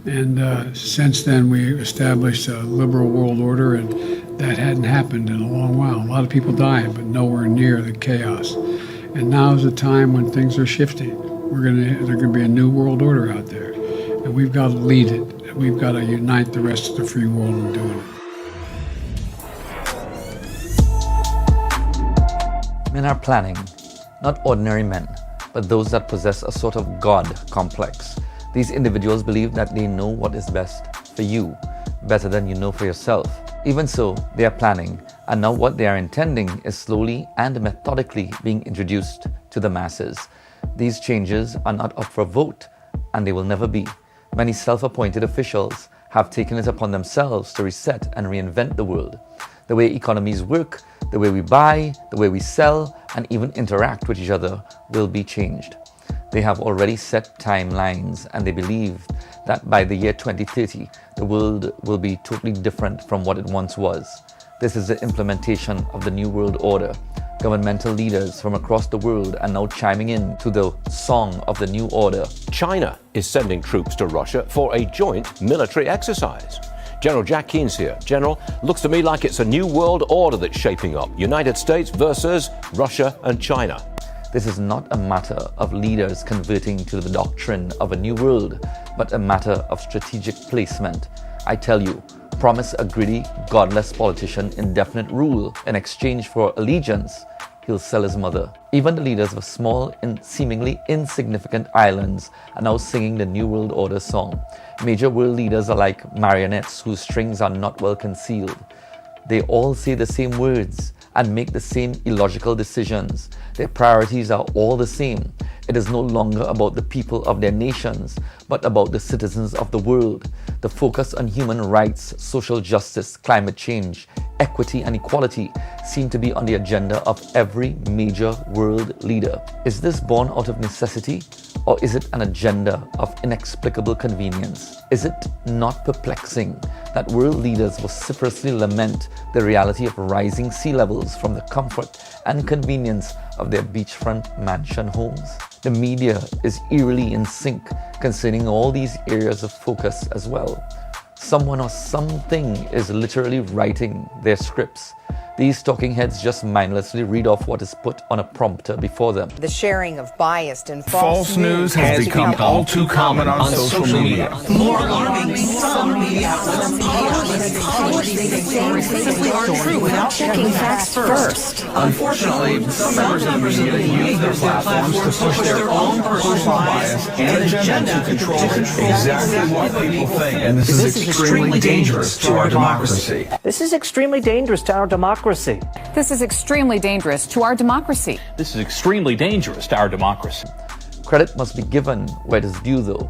And since then, we established a liberal world order, and that hadn't happened in a long while. A lot of people died, but nowhere near the chaos. And now is the time when things are shifting. There's going to be a new world order out there, and we've got to lead it. We've got to unite the rest of the free world in doing it. Men are planning, not ordinary men, but those that possess a sort of God complex. These individuals believe that they know what is best for you, better than you know for yourself. Even so, they are planning, and now what they are intending is slowly and methodically being introduced to the masses. These changes are not up for a vote, and they will never be. Many self-appointed officials have taken it upon themselves to reset and reinvent the world. The way economies work, the way we buy, the way we sell, and even interact with each other will be changed. They have already set timelines, and they believe that by the year 2030, the world will be totally different from what it once was. This is the implementation of the New World Order. Governmental leaders from across the world are now chiming in to the song of the New Order. China is sending troops to Russia for a joint military exercise. General Jack Keen's here. General, looks to me like it's a new world order that's shaping up. United States versus Russia and China. This is not a matter of leaders converting to the doctrine of a new world, but a matter of strategic placement. I tell you, promise a greedy, godless politician indefinite rule in exchange for allegiance, he'll sell his mother. Even the leaders of small and seemingly insignificant islands are now singing the New World Order song. Major world leaders are like marionettes whose strings are not well concealed. They all say the same words and make the same illogical decisions. Their priorities are all the same. It is no longer about the people of their nations, but about the citizens of the world. The focus on human rights, social justice, climate change, equity and equality seem to be on the agenda of every major world leader. Is this born out of necessity, or is it an agenda of inexplicable convenience? Is it not perplexing that world leaders vociferously lament the reality of rising sea levels from the comfort and convenience of their beachfront mansion homes? The media is eerily in sync concerning all these areas of focus as well. Someone or something is literally writing their scripts. These talking heads just mindlessly read off what is put on a prompter before them. The sharing of biased and false news has become all too common on social media. More alarming, some media outlets publish things simply aren't true without checking facts first. Unfortunately, some members of the media use their platforms to push their own personal bias and agenda to control exactly what people think. And this is extremely dangerous to our democracy. This is extremely dangerous to our democracy. This is extremely dangerous to our democracy. This is extremely dangerous to our democracy. Credit must be given where it is due, though.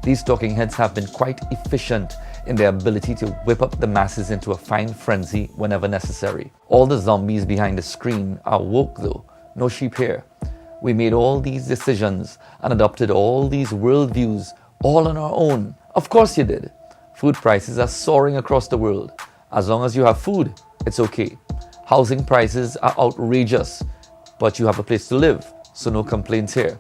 These talking heads have been quite efficient in their ability to whip up the masses into a fine frenzy whenever necessary. All the zombies behind the screen are woke, though. No sheep here. We made all these decisions and adopted all these worldviews all on our own. Of course you did. Food prices are soaring across the world. As long as you have food, it's okay. Housing prices are outrageous, but you have a place to live, so no complaints here.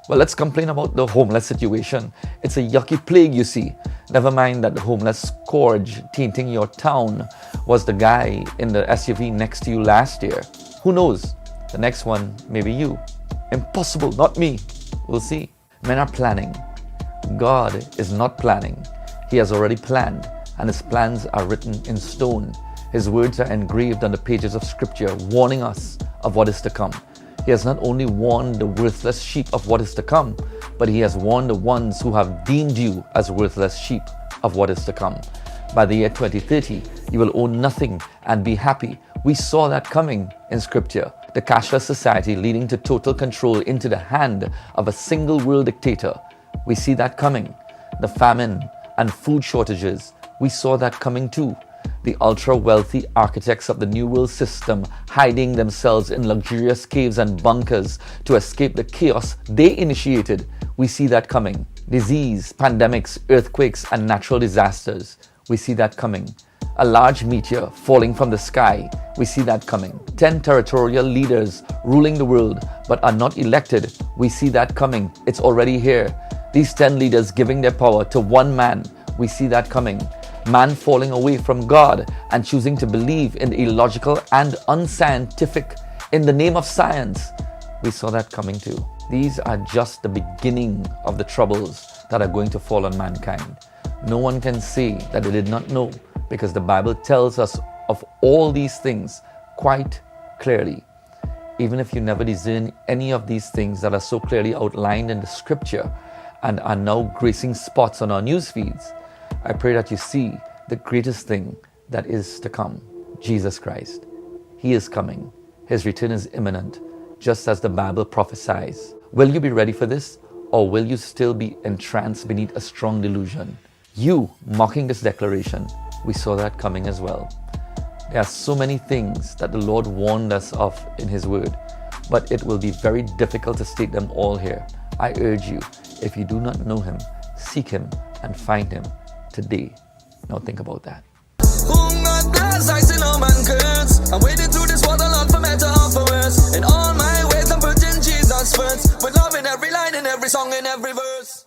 Well, let's complain about the homeless situation. It's a yucky plague, you see. Never mind that the homeless scourge tainting your town was the guy in the SUV next to you last year. Who knows? The next one may be you. Impossible, not me. We'll see. Men are planning. God is not planning. He has already planned, and his plans are written in stone. His words are engraved on the pages of Scripture, warning us of what is to come. He has not only warned the worthless sheep of what is to come, but he has warned the ones who have deemed you as worthless sheep of what is to come. By the year 2030, you will own nothing and be happy. We saw that coming in Scripture. The cashless society leading to total control into the hand of a single world dictator. We see that coming. The famine and food shortages, we saw that coming too. The ultra-wealthy architects of the New World System hiding themselves in luxurious caves and bunkers to escape the chaos they initiated. We see that coming. Disease, pandemics, earthquakes, and natural disasters. We see that coming. A large meteor falling from the sky. We see that coming. 10 territorial leaders ruling the world but are not elected. We see that coming. It's already here. These 10 leaders giving their power to one man we see that coming. Man falling away from God and choosing to believe in the illogical and unscientific in the name of science. We saw that coming too. These are just the beginning of the troubles that are going to fall on mankind. No one can say that they did not know, because the Bible tells us of all these things quite clearly. Even if you never discern any of these things that are so clearly outlined in the scripture and are now gracing spots on our news feeds, I pray that you see the greatest thing that is to come, Jesus Christ. He is coming. His return is imminent, just as the Bible prophesies. Will you be ready for this, or will you still be entranced beneath a strong delusion? You mocking this declaration, we saw that coming as well. There are so many things that the Lord warned us of in His Word, but it will be very difficult to state them all here. I urge you, if you do not know Him, seek Him and find Him today. Now think about that. I'm wading through this water, Lord, for better or for worse. In all my ways, I'm putting Jesus first. With love in every line, in every song, in every verse.